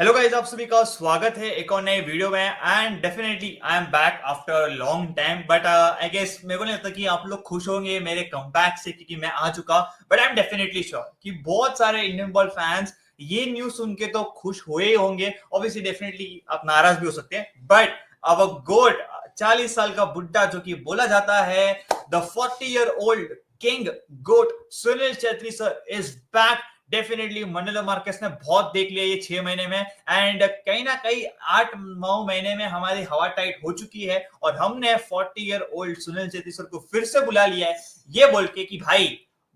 Hello guys, आप सभी का स्वागत है एक और नए वीडियो में। And definitely I am back after long time, but I guess मेरे को नहीं लगता कि आप लोग खुश होंगे मेरे कमबैक से, क्योंकि मैं आ चुका। But I am definitely sure कि बहुत सारे इंडियन बॉल फैंस ये न्यूज सुन के तो खुश हुए ही होंगे। ऑब्वियसली डेफिनेटली आप नाराज भी हो सकते हैं, बट अवर गोड 40 साल का बुड्ढा जो कि बोला जाता है the 40-year-old king goat Sunil Chhetri sir is back. Definitely Manolo Marquez ने बहुत देख लिया ये 6 महीने में, एंड कहीं ना कहीं 8-9 महीने में हमारी हवा टाइट हो चुकी है और हमने 40-year-old सुनील छेत्री सर को फिर से बुला लिया है, ये बोल के कि भाई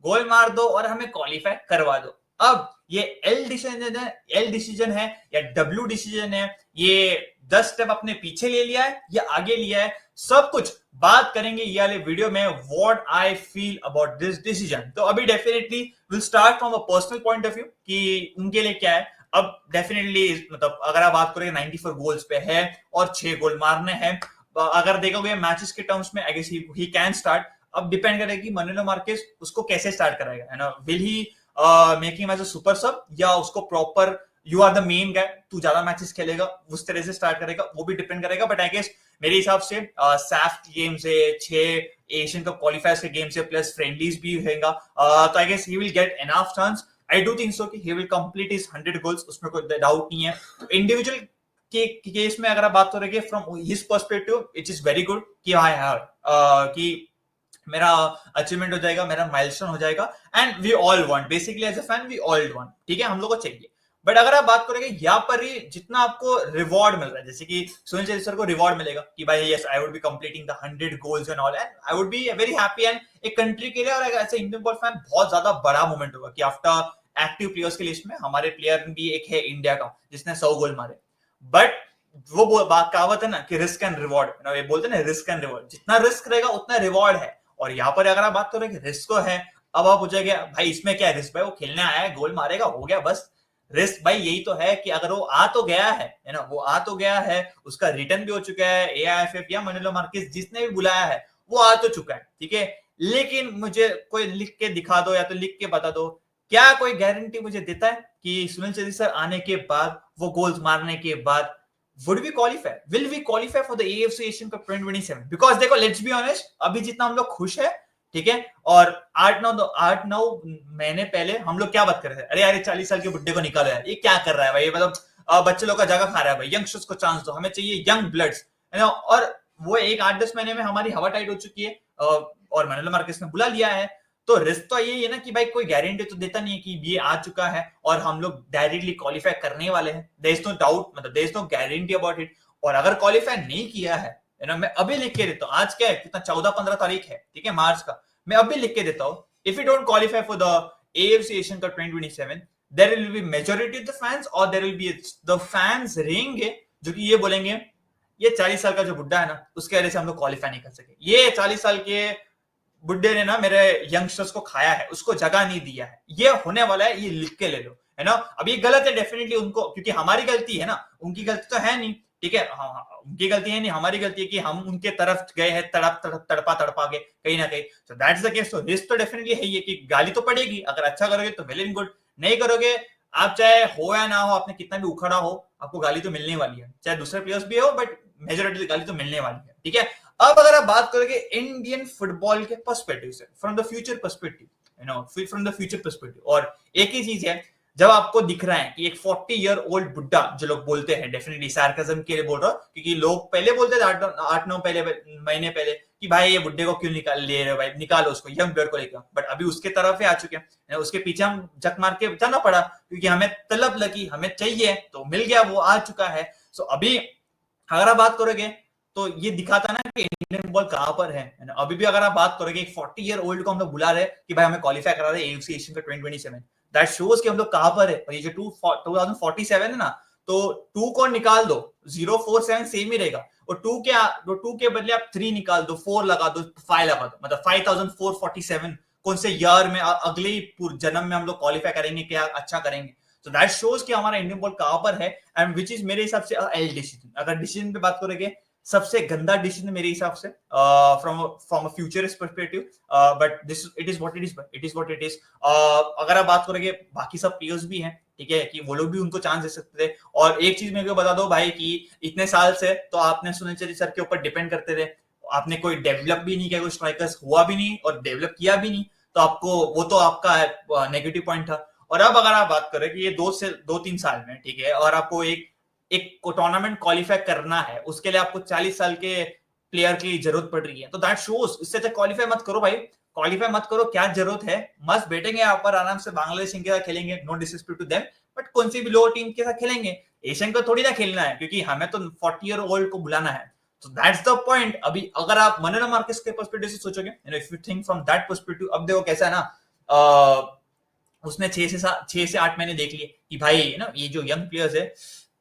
गोल मार दो और हमें क्वालिफाई करवा दो। अब ये एल डिसीजन है या डब्ल्यू डिसीजन है, ये 10 स्टेप अपने पीछे ले लिया है या आगे लिया है, सब कुछ बात करेंगे ये वाले वीडियो में। What I feel about this decision. तो अभी definitely will start from a personal point of view कि उनके लिए क्या है। अब डेफिनेटली मतलब अगर आप बात करेंगे 94 गोल्स पे है और 6 गोल मारने हैं। अगर देखोगे मैचेस के टर्म्स में I guess he can start. अब डिपेंड करेगा कि मनिलो मार्केस उसको कैसे स्टार्ट कराएगा, है ना। Will he make him as a super sub या उसको proper you are the main guy, तू ज्यादा मैचेस खेलेगा, उस तरह से स्टार्ट करेगा, वो भी डिपेंड करेगा। बट आई गेस मेरे हिसाब से सैफ गेम से 6 एशियन कप क्वालिफायर्स के गेम से प्लस फ्रेंडलीज भी होगा, तो I guess he will get enough chance. I do think so कि he will complete his 100 goals, उसमें कोई डाउट नहीं है। इंडिविजुअल के केस में अगर आप बात करेंगे from his perspective, it is very good कि हाँ कि मेरा अचीवमेंट हो जाएगा, मेरा माइलस्टोन हो जाएगा। And we all want, basically as a fan we all want, ठीक है, हम लोग को चाहिए। बट अगर आप बात करेंगे यहाँ पर ही जितना आपको रिवॉर्ड मिल रहा है, जैसे कि सुनील छेत्री सर को रिवॉर्ड मिलेगा कि भाई yes I would be completing the 100 goals and all, and I would be very happy. And एक कंट्री के लिए और ऐसे इंडियन बॉल फैन बहुत ज्यादा बड़ा मोमेंट होगा कि आफ्टर एक्टिव प्लेयर्स की लिस्ट में हमारे प्लेयर भी एक है इंडिया का जिसने 100 गोल मारे। बट वो बात कहावत है ना कि रिस्क एंड रिवॉर्ड, ये बोलते हैं ना रिस्क एंड रिवॉर्ड, जितना रिस्क रहेगा उतना रिवॉर्ड है। और यहाँ पर अगर आप बात करेंगे रिस्क को है, अब आप पूछेंगे भाई इसमें क्या है रिस्क, भाई वो खेलने आया है, गोल मारेगा, हो गया बस। रिस्क भाई यही तो है कि अगर वो आ तो गया है ना, वो आ तो गया है, उसका रिटर्न भी हो चुका है, एआईएफएफ या मनिलो मार्केस जिसने भी बुलाया है वो आ तो चुका है, ठीक है। लेकिन मुझे कोई लिख के दिखा दो या तो लिख के बता दो, क्या कोई गारंटी मुझे देता है कि सुनील छेत्री सर आने के बाद, वो गोल्स मारने के बाद would we qualify, will we qualify for the AFC Asian Cup 2027? Because देखो लेट्स बी ऑनेस्ट, अभी जितना हम लोग खुश है, ठीक है, और 8-9 महीने पहले हम लोग क्या बात कर रहे थे, अरे यार 40 साल के बुड्ढे को निकालो यार, ये क्या कर रहा है भाई, मतलब बच्चे लोग का जगह खा रहा है भाई, यंगस्टर्स को चांस दो, हमें चाहिए यंग ब्लड्स, है ना। और वो एक 8-10 महीने में हमारी हवा टाइट हो चुकी है, और मैनुअल मार्केस ने बुला लिया है। तो रिस्क तो यही है ना कि भाई कोई गारंटी तो देता नहीं है कि ये आ चुका है और हम लोग डायरेक्टली क्वालिफाई करने वाले हैं। देयर इज नो डाउट, मतलब there is no guarantee about it. और अगर क्वालिफाई नहीं किया है ना, मैं अभी लिख के देता हूँ, आज क्या है, कितना 14-15 तारीख है, ठीक है, मार्च का, मैं अभी लिख के देता हूँ, if you don't qualify for the AFC Asian Cup 2027, there will be majority of the fans, और there will be the fans रहेंगे जो कि ये बोलेंगे ये 40 साल का जो बुड्ढा है ना, उसके वजह से हम लोग क्वालिफाई नहीं कर सके, ये 40 साल के बुड्ढे ने ना मेरे यंगस्टर्स को खाया है, उसको जगह नहीं दिया है, ये होने वाला है, ये लिख के ले लो, है ना। अब ये गलत है डेफिनेटली उनको, क्योंकि हमारी गलती है ना, उनकी गलती तो है नहीं, ठीक है। हाँ, उनकी गलती है नहीं, हमारी गलती है कि हम उनके तरफ गए हैं तड़पा तड़पा के कहीं ना कहीं। So that's the case. तो रिस्क तो डेफिनेटली है ये कि गाली तो पड़ेगी, अगर अच्छा करोगे तो वेल एंड गुड, नहीं करोगे, आप चाहे हो या ना हो, आपने कितना भी उखड़ा हो, आपको गाली तो मिलने वाली है, चाहे दूसरे प्लेयर्स भी हो, बट मेजोरिटी गाली तो मिलने वाली है, ठीक है। अब अगर आप बात करोगे इंडियन फुटबॉल के पर्सपेक्टिव से, from the future perspective, you know, from the future perspective, और एक ही चीज है, जब आपको दिख रहा है कि एक 40-year-old बुड्ढा, जो लोग बोलते हैं, डेफिनेटली सार्काज्म के लिए बोल रहा हूं, क्योंकि लोग पहले बोलते थे 8-9 महीने पहले कि भाई ये बुड्ढे को क्यों निकाल ले रहे हो भाई, निकालो उसको, यंग प्लेयर को लेकर। बट अभी उसके तरफ ही आ चुके हैं, उसके पीछे हम जक मार के जाना पड़ा, क्योंकि हमें तलब लगी, हमें चाहिए, तो मिल गया, वो आ चुका है। सो अभी अगर आप बात करोगे तो ये दिखाता ना कि इंडियन बॉल कहां पर है ना। अभी भी अगर आप बात करोगे एक 40-year-old को हम लोग बुला रहे हैं कि भाई हमें क्वालिफाई करा रहे हैं AFC एशियन का 2027, दैट शोज कि हम लोग कहां पर है। और ये जो 2047 है ना, तो 2 को निकाल दो, 047 सेम ही रहेगा, और 2 के बदले आप 3 निकाल दो, 4 लगा दो, 5 लगा दो, मतलब 5447 कौन से ईयर में, अगले जन्म में हम लोग क्वालिफाई करेंगे, क्या अच्छा करेंगे। So that shows कि हमारा इंडियन बॉल कहां पर है, एंड विच इज मेरे हिसाब से एल डिसीजन। अगर डिसीजन पे बात करेंगे सबसे गंदा डिसीजन मेरे हिसाब से from a futurist perspective, but this it is what it is. अगर आप बात करोगे बाकी सब प्लेयर्स भी हैं, ठीक है, कि वो लोग भी उनको चांस दे सकते थे। और एक चीज मेरे को बता दो भाई कि इतने साल से तो आपने सुनील चेत्री सर के ऊपर डिपेंड करते थे, आपने कोई डेवलप भी नहीं किया, कोई स्ट्राइकर्स हुआ भी नहीं और डेवलप किया भी नहीं, तो आपको वो तो आपका नेगेटिव पॉइंट था। और अब अगर आप बात करें कि ये 2 से 3 साल में, ठीक है, और आपको एक टूर्नामेंट क्वालिफाई करना है, उसके लिए आपको 40 साल के प्लेयर की जरूरत पड़ रही है, तो दैट शोज। इससे अच्छा क्वालिफाई मत करो भाई, क्वालिफाई मत करो, क्या जरूरत है। मस्त बैठेंगे यहाँ पर आराम से, बांग्लादेश इनके साथ खेलेंगे, no disrespect to them, but कौन सी भी लोअर टीम के साथ खेलेंगे। एशियन को थोड़ी ना खेलना है, क्योंकि हमें तो 40 ईयर ओल्ड को बुलाना है। तो दैट्स द पॉइंट। अभी अगर आप मनोरमा मार्केस के पर्सपेक्टिव से सोचोगे, if you think from that perspective, अब देखो कैसा है ना, उसने 6 से 8 महीने देख लिए कि भाई ना ये जो यंग प्लेयर्स है,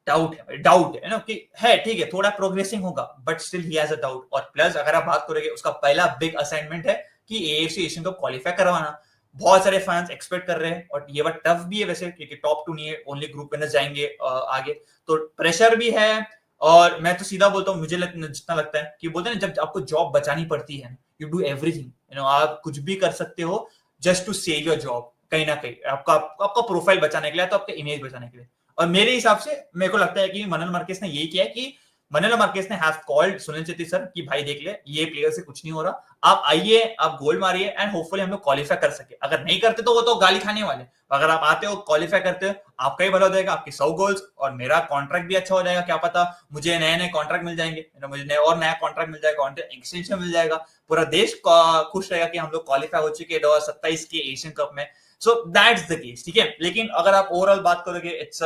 डाउट है ना, कि है ठीक है थोड़ा प्रोग्रेसिंग होगा, but still he has a doubt. और प्लस अगर आप बात करोगे, उसका पहला बिग असाइनमेंट है कि एएफसी एशियन कप क्वालिफाई करवाना। बहुत सारे फैंस एक्सपेक्ट कर रहे हैं, और ये बात टफ भी है वैसे, क्योंकि टॉप 2 नहीं है, ओनली ग्रुप विनर्स जाएंगे आगे, तो प्रेशर भी है। और मैं तो सीधा बोलता हूँ, मुझे जितना लगता है कि बोलते हैं जब आपको जॉब बचानी पड़ती है, यू डू एवरीथिंग, आप कुछ भी कर सकते हो just to save your job, कहीं ना कहीं आपका प्रोफाइल बचाने के लिए, तो आपका इमेज बचाने के लिए। और मेरे हिसाब से मेरे को लगता है कि मनोरमा मार्केस ने यही किया कि मनोरमा मार्केस ने have called Sunil Chhetri sir कि भाई देख ले, ये प्लेयर से कुछ नहीं हो रहा, आप आइए, आप गोल मारिए, एंड होपफुली हम लोग क्वालिफाई कर सके। अगर नहीं करते तो वो तो गाली खाने वाले, अगर आप आते हो क्वालिफाई करते हो, आपका ही भला हो जाएगा, आपके 100 गोल्स, और मेरा कॉन्ट्रैक्ट भी अच्छा हो जाएगा, क्या पता मुझे नए नए कॉन्ट्रैक्ट मिल जाएंगे, मुझे नया कॉन्ट्रैक्ट मिल जाएगा, एक्सटेंशन मिल जाएगा, पूरा देश खुश रहेगा कि हम लोग क्वालिफाई हो चुके हैं 2027 के एशियन कप में। सो दैट्स द केस, ठीक है। लेकिन अगर आप ओवरऑल बात करोगे, इट्स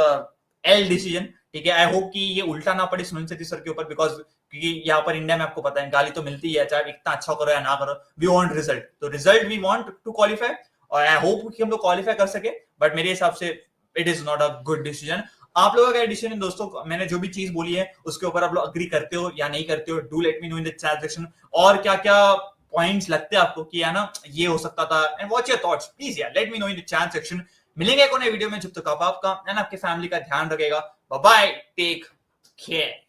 एल डिसीजन, ठीक है। आई होप कि ये उल्टा ना पड़े सुनील चेत्री सर के ऊपर, बिकॉज क्योंकि यहाँ पर इंडिया में आपको पता है गाली तो मिलती है, चाहे इतना अच्छा करो या ना करो, वी वांट रिजल्ट, तो result we want to qualify, और आई होप कि हम लोग क्वालिफाई कर सके। बट मेरे हिसाब से it is not a good decision. आप लोगों का डिसीजन दोस्तों, मैंने जो भी चीज बोली है उसके ऊपर आप लोग अग्री करते हो या नहीं करते हो, do let me know in the chat section. और क्या क्या पॉइंट्स लगते हैं आपको कि है ना ये हो सकता था, and what's your thoughts, please यार let me know in the chat section. मिलेंगे एक नए वीडियो में, जब तक आप आपका एंड आपके फैमिली का ध्यान रखेगा। Bye bye, take care.